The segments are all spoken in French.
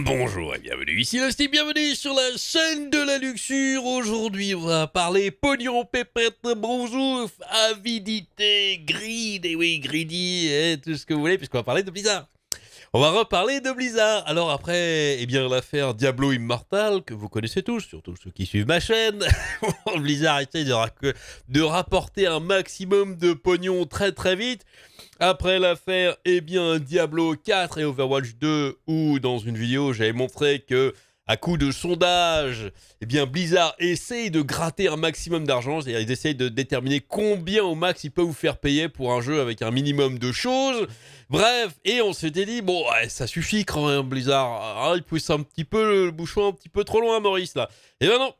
Bonjour et bienvenue ici le Steve, bienvenue sur la chaîne de la luxure. Aujourd'hui on va parler pognon, pépette, bonjour, avidité, greed, et oui greedy, et tout ce que vous voulez puisqu'on va parler de Blizzard. On va reparler de Blizzard. Alors après, eh bien l'affaire Diablo Immortal que vous connaissez tous, surtout ceux qui suivent ma chaîne. Blizzard essaie de rapporter un maximum de pognon très très vite. Après l'affaire, eh bien, Diablo 4 et Overwatch 2, où dans une vidéo, j'avais montré que, à coup de sondage, eh bien, Blizzard essaye de gratter un maximum d'argent, c'est-à-dire ils essayent de déterminer combien au max ils peuvent vous faire payer pour un jeu avec un minimum de choses. Bref, et on s'était dit, bon, ouais, ça suffit quand même, Blizzard. Ah, il pousse un petit peu le bouchon un petit peu trop loin, Maurice, là. Et ben non.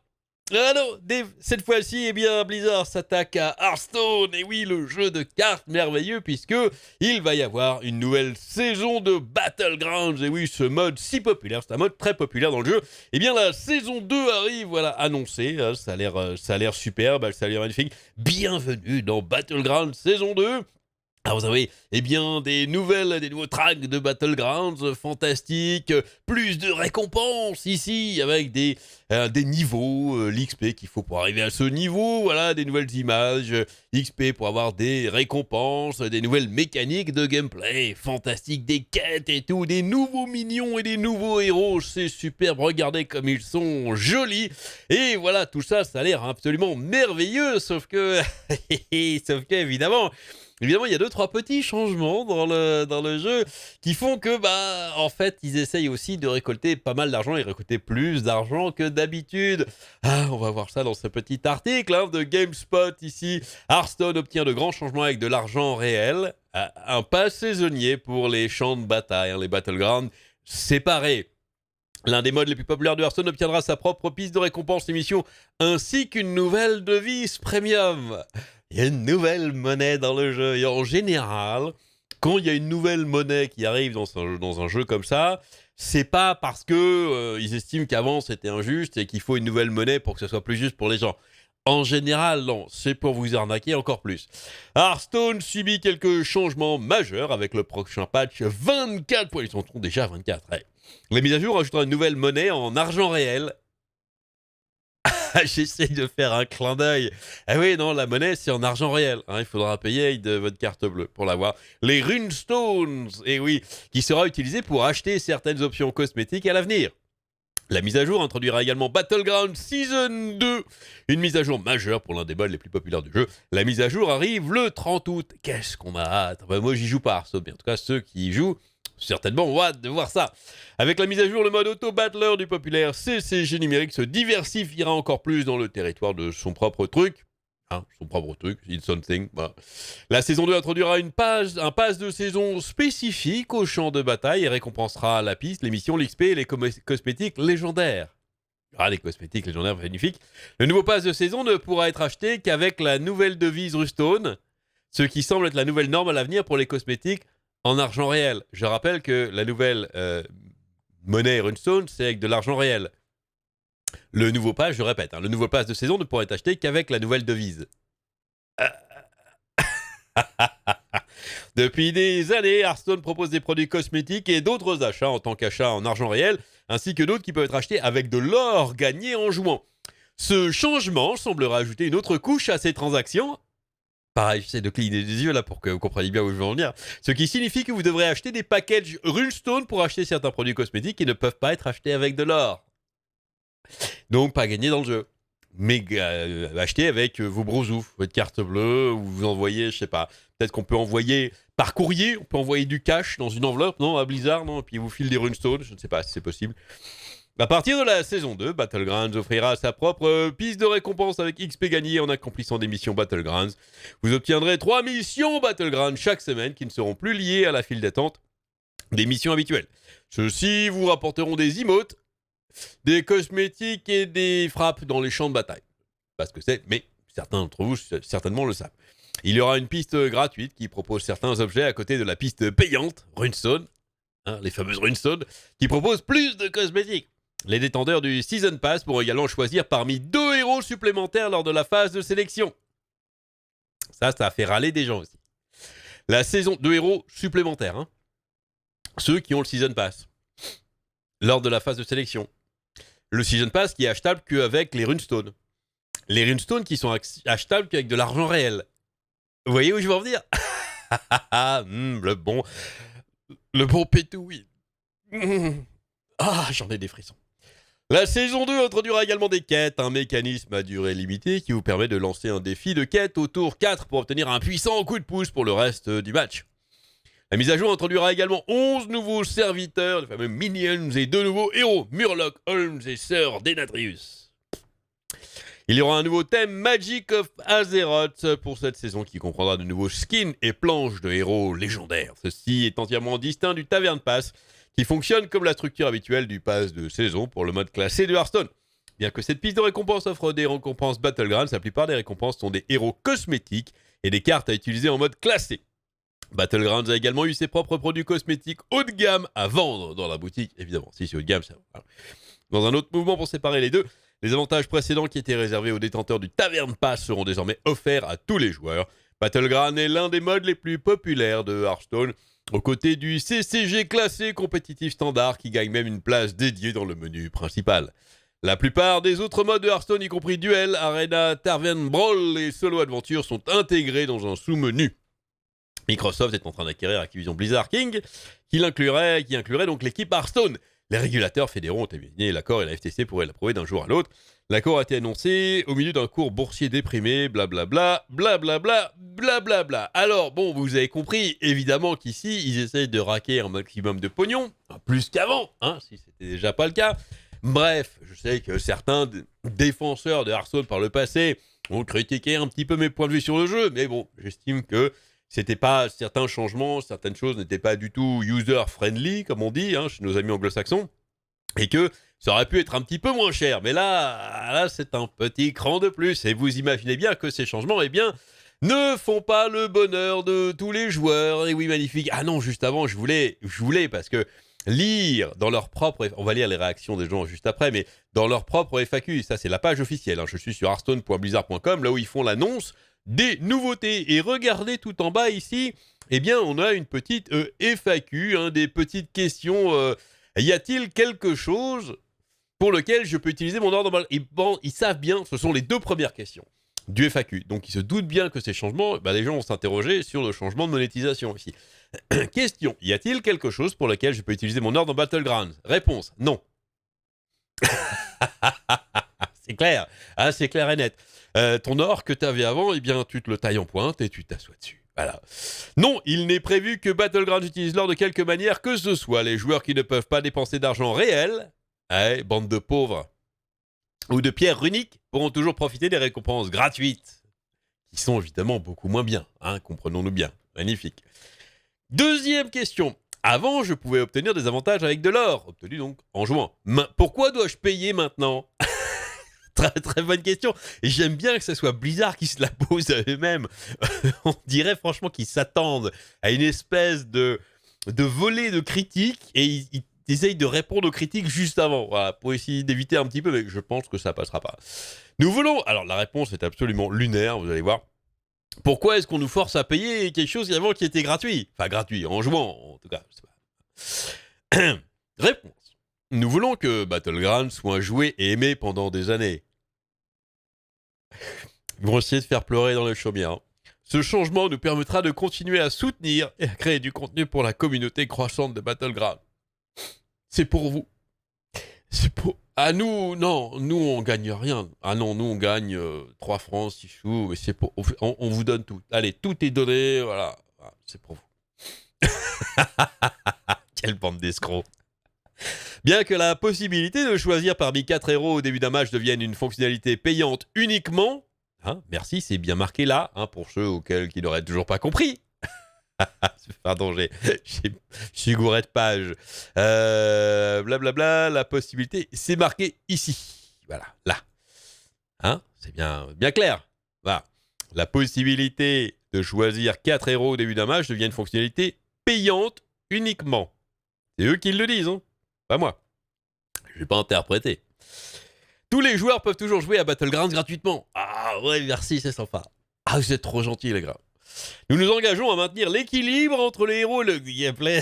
Ah non, cette fois-ci, eh bien, Blizzard s'attaque à Hearthstone, et oui, le jeu de cartes merveilleux, puisque il va y avoir une nouvelle saison de Battlegrounds, et oui, ce mode si populaire, c'est un mode très populaire dans le jeu. Eh bien, la saison 2 arrive, voilà, annoncée, ça a l'air superbe, ça a l'air magnifique. Bienvenue dans Battlegrounds saison 2. Alors vous avez, eh bien, des nouveaux tracks de Battlegrounds fantastiques, plus de récompenses ici, avec des niveaux, l'XP qu'il faut pour arriver à ce niveau, voilà, des nouvelles images, XP pour avoir des récompenses, des nouvelles mécaniques de gameplay, fantastiques, des quêtes et tout, des nouveaux minions et des nouveaux héros, c'est superbe, regardez comme ils sont jolis, et voilà, tout ça, ça a l'air absolument merveilleux, sauf que évidemment, il y a 2-3 petits changements dans le jeu qui font que, en fait, ils essayent aussi de récolter pas mal d'argent et récolter plus d'argent que d'habitude. Ah, on va voir ça dans ce petit article de GameSpot ici. Hearthstone obtient de grands changements avec de l'argent réel. Un pass saisonnier pour les champs de bataille, les battlegrounds séparés. L'un des modes les plus populaires de Hearthstone obtiendra sa propre piste de récompense émission ainsi qu'une nouvelle devise premium. Il y a une nouvelle monnaie dans le jeu. Et en général, quand il y a une nouvelle monnaie qui arrive dans un jeu comme ça, c'est pas parce que ils estiment qu'avant c'était injuste et qu'il faut une nouvelle monnaie pour que ce soit plus juste pour les gens. En général, non, c'est pour vous arnaquer encore plus. Hearthstone subit quelques changements majeurs avec le prochain patch 24 points. Ils sont déjà 24. Ouais. La mise à jour ajoutera une nouvelle monnaie en argent réel. J'essaie de faire un clin d'œil. Ah oui, non, la monnaie, c'est en argent réel. Il faudra payer de votre carte bleue pour l'avoir. Les runestones, et oui, qui sera utilisé pour acheter certaines options cosmétiques à l'avenir. La mise à jour introduira également Battleground Season 2, une mise à jour majeure pour l'un des modes les plus populaires du jeu. La mise à jour arrive le 30 août. Qu'est-ce qu'on a hâte. Moi, j'y joue pas, Hearthstone, mais en tout cas, ceux qui y jouent, certainement ont hâte de voir ça. Avec la mise à jour, le mode auto-battler du populaire CCG numérique se diversifiera encore plus dans le territoire de son propre truc. Son propre truc, it's something. Voilà. La saison 2 introduira un pass de saison spécifique au champ de bataille et récompensera la piste, les missions, l'XP et les cosmétiques légendaires. Les cosmétiques légendaires magnifiques. Le nouveau pass de saison ne pourra être acheté qu'avec la nouvelle devise Runestone, ce qui semble être la nouvelle norme à l'avenir pour les cosmétiques en argent réel. Je rappelle que la nouvelle monnaie Runestone, c'est avec de l'argent réel. Le nouveau pass, je répète, le nouveau pass de saison ne pourra être acheté qu'avec la nouvelle devise. Depuis des années, Hearthstone propose des produits cosmétiques et d'autres achats en tant qu'achats en argent réel, ainsi que d'autres qui peuvent être achetés avec de l'or gagné en jouant. Ce changement semblerait ajouter une autre couche à ces transactions. Pareil, j'essaie de cligner des yeux là pour que vous compreniez bien où je veux en venir. Ce qui signifie que vous devrez acheter des packages Runestone pour acheter certains produits cosmétiques qui ne peuvent pas être achetés avec de l'or. Donc pas gagné dans le jeu. Mais acheter avec vos brosoufs, votre carte bleue, ou vous envoyez, je sais pas, peut-être qu'on peut envoyer par courrier, on peut envoyer du cash dans une enveloppe, non, à Blizzard, non, et puis il vous file des runestones, je ne sais pas si c'est possible. À partir de la saison 2, Battlegrounds offrira sa propre piste de récompense avec XP gagné en accomplissant des missions Battlegrounds. Vous obtiendrez 3 missions Battlegrounds chaque semaine qui ne seront plus liées à la file d'attente des missions habituelles. Ceux-ci vous rapporteront des emotes, des cosmétiques et des frappes dans les champs de bataille. Pas ce que c'est, mais certains d'entre vous certainement le savent. Il y aura une piste gratuite qui propose certains objets à côté de la piste payante, Runestone, les fameuses Runestone, qui propose plus de cosmétiques. Les détenteurs du Season Pass pourront également choisir parmi 2 héros supplémentaires lors de la phase de sélection. Ça a fait râler des gens aussi. La saison 2 héros supplémentaires, ceux qui ont le Season Pass. lors de la phase de sélection. Le Season Pass qui est achetable qu'avec les Runestones. Les Runestones qui sont achetables qu'avec de l'argent réel. Vous voyez où je veux en venir? Le bon pétouille. Ah, j'en ai des frissons. La saison 2 introduira également des quêtes, un mécanisme à durée limitée qui vous permet de lancer un défi de quête au tour 4 pour obtenir un puissant coup de pouce pour le reste du match. La mise à jour introduira également 11 nouveaux serviteurs, les fameux minions, et 2 nouveaux héros, Murloc, Holmes et Sir Denatrius. Il y aura un nouveau thème Magic of Azeroth pour cette saison qui comprendra de nouveaux skins et planches de héros légendaires. Ceci est entièrement distinct du Tavern Pass qui fonctionne comme la structure habituelle du pass de saison pour le mode classé de Hearthstone. Bien que cette piste de récompense offre des récompenses Battlegrounds, la plupart des récompenses sont des héros cosmétiques et des cartes à utiliser en mode classé. Battlegrounds a également eu ses propres produits cosmétiques haut de gamme à vendre dans la boutique, évidemment. Si c'est haut de gamme, ça va. Dans un autre mouvement pour séparer les deux, les avantages précédents qui étaient réservés aux détenteurs du Tavern Pass seront désormais offerts à tous les joueurs. Battlegrounds est l'un des modes les plus populaires de Hearthstone, aux côtés du CCG classé compétitif standard qui gagne même une place dédiée dans le menu principal. La plupart des autres modes de Hearthstone, y compris Duel, Arena, Tavern Brawl et Solo Adventure, sont intégrés dans un sous-menu. Microsoft est en train d'acquérir Activision Blizzard King, qui inclurait donc l'équipe Hearthstone. Les régulateurs fédéraux ont examiné l'accord et la FTC pourrait l'approuver d'un jour à l'autre. L'accord a été annoncé au milieu d'un cours boursier déprimé, blablabla, blablabla, blablabla. Alors, bon, vous avez compris, évidemment qu'ici, ils essayent de raquer un maximum de pognon, plus qu'avant, si c'était déjà pas le cas. Bref, je sais que certains défenseurs de Hearthstone par le passé ont critiqué un petit peu mes points de vue sur le jeu, mais bon, j'estime que c'était pas certains changements, certaines choses n'étaient pas du tout user-friendly, comme on dit, chez nos amis anglo-saxons, et que ça aurait pu être un petit peu moins cher. Mais là, c'est un petit cran de plus, et vous imaginez bien que ces changements, ne font pas le bonheur de tous les joueurs. Et oui, magnifique. Ah non, juste avant, je voulais, parce que lire dans leur propre... On va lire les réactions des gens juste après, mais dans leur propre FAQ, ça c'est la page officielle. Je suis sur hearthstone.blizzard.com, là où ils font l'annonce des nouveautés. Et regardez tout en bas ici, on a une petite FAQ, des petites questions. Y a-t-il quelque chose pour lequel je peux utiliser mon ordre? Et bon, ils savent bien, ce sont les 2 premières questions du FAQ. Donc ils se doutent bien que ces changements, les gens vont s'interroger sur le changement de monétisation ici. Question, y a-t-il quelque chose pour lequel je peux utiliser mon ordre en Battlegrounds? Réponse, non. C'est clair, c'est clair et net. Ton or que tu avais avant, tu te le tailles en pointe et tu t'assois dessus. Voilà. Non, il n'est prévu que Battlegrounds utilise l'or de quelque manière que ce soit. Les joueurs qui ne peuvent pas dépenser d'argent réel, bande de pauvres, ou de pierres runiques, pourront toujours profiter des récompenses gratuites, qui sont évidemment beaucoup moins bien, comprenons-nous bien. Magnifique. Deuxième question. Avant, je pouvais obtenir des avantages avec de l'or, obtenu donc en jouant. Pourquoi dois-je payer maintenant? Très très bonne question. Et j'aime bien que ce soit Blizzard qui se la pose à eux-mêmes. On dirait franchement qu'ils s'attendent à une espèce de volée de critiques et ils essayent de répondre aux critiques juste avant. Voilà, pour essayer d'éviter un petit peu, mais je pense que ça passera pas. Nous voulons... Alors la réponse est absolument lunaire, vous allez voir. Pourquoi est-ce qu'on nous force à payer quelque chose avant qui était gratuit? Enfin gratuit, en jouant en tout cas. Réponse. Nous voulons que Battlegrounds soit joué et aimé pendant des années. Ils vont essayer de faire pleurer dans les chaumières. Ce changement nous permettra de continuer à soutenir et à créer du contenu pour la communauté croissante de Battlegrounds. C'est pour vous. C'est pour... nous, non, nous on gagne rien. Nous on gagne 3 francs, 6 sous, mais c'est pour... On vous donne tout. Allez, tout est donné, voilà. C'est pour vous. Quelle bande d'escrocs. Bien que la possibilité de choisir parmi 4 héros au début d'un match devienne une fonctionnalité payante uniquement, merci, c'est bien marqué là, pour ceux qui n'auraient toujours pas compris. Pardon, je suis gouré de page. Blablabla, la possibilité, c'est marqué ici. Voilà, là. C'est bien clair. Voilà. La possibilité de choisir 4 héros au début d'un match devient une fonctionnalité payante uniquement. C'est eux qui le disent, pas moi. Je vais pas interpréter. Tous les joueurs peuvent toujours jouer à Battlegrounds gratuitement. Ah ouais, merci, c'est sympa. Vous êtes trop gentils, les gars. Nous nous engageons à maintenir l'équilibre entre les héros et le gameplay.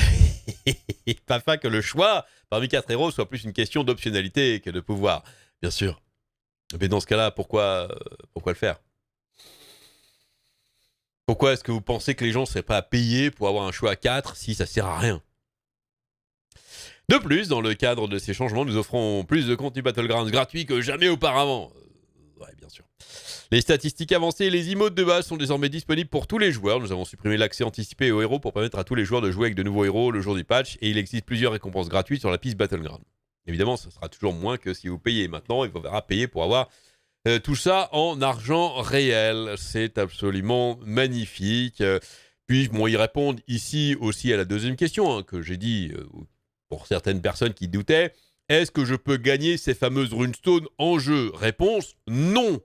afin que le choix parmi 4 héros soit plus une question d'optionnalité que de pouvoir, bien sûr. Mais dans ce cas-là, pourquoi le faire? Pourquoi est-ce que vous pensez que les gens ne seraient pas à payer pour avoir un choix à 4 si ça sert à rien? De plus, dans le cadre de ces changements, nous offrons plus de contenu Battlegrounds gratuit que jamais auparavant. Ouais, bien sûr. Les statistiques avancées et les emotes de base sont désormais disponibles pour tous les joueurs. Nous avons supprimé l'accès anticipé aux héros pour permettre à tous les joueurs de jouer avec de nouveaux héros le jour du patch, et il existe plusieurs récompenses gratuites sur la piste Battleground. Évidemment, ça sera toujours moins que si vous payez. Maintenant, il faudra payer pour avoir tout ça en argent réel. C'est absolument magnifique. Puis, bon, ils répondent ici aussi à la deuxième question que j'ai dit pour certaines personnes qui doutaient. Est-ce que je peux gagner ces fameuses runestones en jeu? Réponse, non.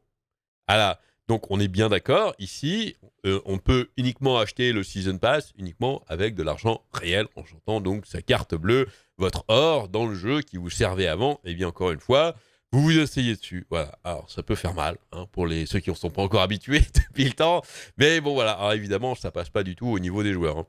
Voilà. Donc, on est bien d'accord. Ici, on peut uniquement acheter le Season Pass uniquement avec de l'argent réel, en jetant donc sa carte bleue, votre or dans le jeu qui vous servait avant. Et bien, encore une fois, vous vous asseyez dessus. Voilà. Alors, ça peut faire mal pour ceux qui ne sont pas encore habitués depuis le temps. Mais bon, voilà. Alors, évidemment, ça passe pas du tout au niveau des joueurs.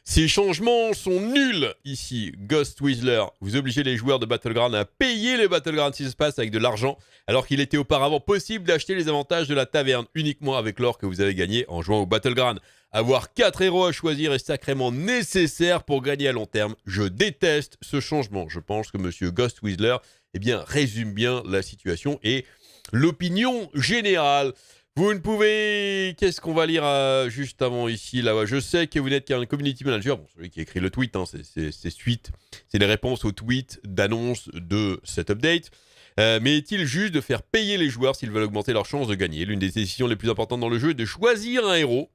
Ces changements sont nuls ici. Ghost Whistler, vous obligez les joueurs de Battleground à payer les Battleground Season Pass avec de l'argent, alors qu'il était auparavant possible d'acheter les avantages de la taverne uniquement avec l'or que vous avez gagné en jouant au Battleground. Avoir 4 héros à choisir est sacrément nécessaire pour gagner à long terme. Je déteste ce changement. Je pense que Monsieur Ghost Whistler résume bien la situation et l'opinion générale. Vous ne pouvez... Qu'est-ce qu'on va lire juste avant ici là? Je sais que vous n'êtes qu'un community manager. Bon, celui qui écrit le tweet, c'est suite. C'est les réponses aux tweets d'annonce de cet update. Mais est-il juste de faire payer les joueurs s'ils veulent augmenter leurs chances de gagner? L'une des décisions les plus importantes dans le jeu est de choisir un héros.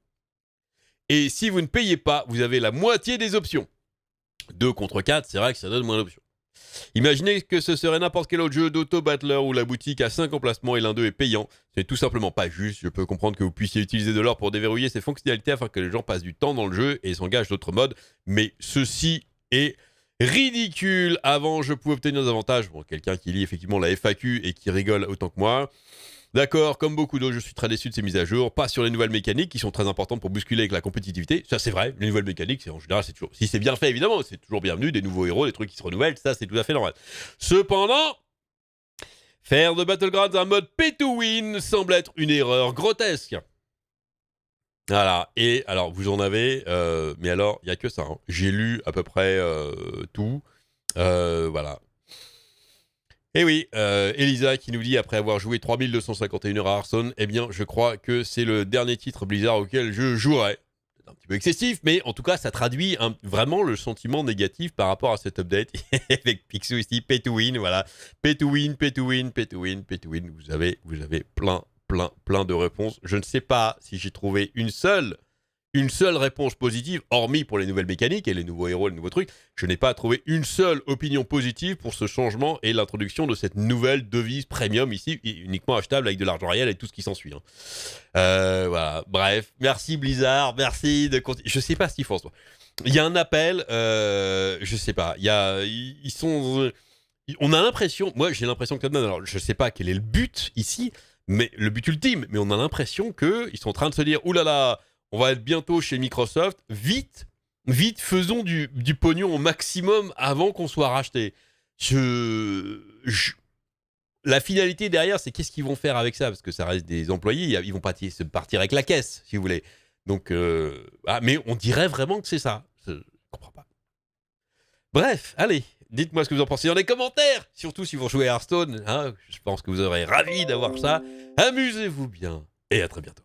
Et si vous ne payez pas, vous avez la moitié des options. 2 contre 4, c'est vrai que ça donne moins d'options. Imaginez que ce serait n'importe quel autre jeu d'auto-battler où la boutique a 5 emplacements et l'un d'eux est payant. C'est tout simplement pas juste. Je peux comprendre que vous puissiez utiliser de l'or pour déverrouiller ces fonctionnalités afin que les gens passent du temps dans le jeu et s'engagent d'autres modes. Mais ceci est ridicule. Avant, je pouvais obtenir des avantages. Bon, quelqu'un qui lit effectivement la FAQ et qui rigole autant que moi. D'accord, comme beaucoup d'autres, je suis très déçu de ces mises à jour. Pas sur les nouvelles mécaniques qui sont très importantes pour bousculer avec la compétitivité. Ça, c'est vrai. Les nouvelles mécaniques, en général, c'est toujours... Si c'est bien fait, évidemment, c'est toujours bienvenu. Des nouveaux héros, des trucs qui se renouvellent, ça, c'est tout à fait normal. Cependant, faire de Battlegrounds un mode pay to win semble être une erreur grotesque. Voilà. Et alors, vous en avez... mais alors, il n'y a que ça. J'ai lu à peu près tout. Voilà. Et oui, Elisa qui nous dit, après avoir joué 3251 heures à Hearthstone, je crois que c'est le dernier titre Blizzard auquel je jouerai. C'est un petit peu excessif, mais en tout cas, ça traduit vraiment le sentiment négatif par rapport à cet update. Avec Picsou ici, pay to win, voilà. Pay to win, pay to win, pay to win, pay to win. Vous avez plein de réponses. Je ne sais pas si j'ai trouvé une seule réponse positive, hormis pour les nouvelles mécaniques et les nouveaux héros, les nouveaux trucs. Je n'ai pas trouvé une seule opinion positive pour ce changement et l'introduction de cette nouvelle devise premium ici, uniquement achetable avec de l'argent réel et tout ce qui s'ensuit. Voilà. Bref, merci Blizzard, merci de continuer. Je sais pas ce qu'ils font. Il y a un appel, je sais pas. Ils sont. On a l'impression, moi j'ai l'impression que alors je sais pas quel est le but ici, mais le but ultime, mais on a l'impression qu'ils sont en train de se dire, oulala. On va être bientôt chez Microsoft. Vite, faisons du pognon au maximum avant qu'on soit racheté. La finalité derrière, c'est qu'est-ce qu'ils vont faire avec ça? Parce que ça reste des employés, ils vont pas se partir avec la caisse, si vous voulez. Donc, mais on dirait vraiment que c'est ça. Je comprends pas. Bref, allez, dites-moi ce que vous en pensez dans les commentaires. Surtout si vous jouez à Hearthstone. Je pense que vous serez ravis d'avoir ça. Amusez-vous bien et à très bientôt.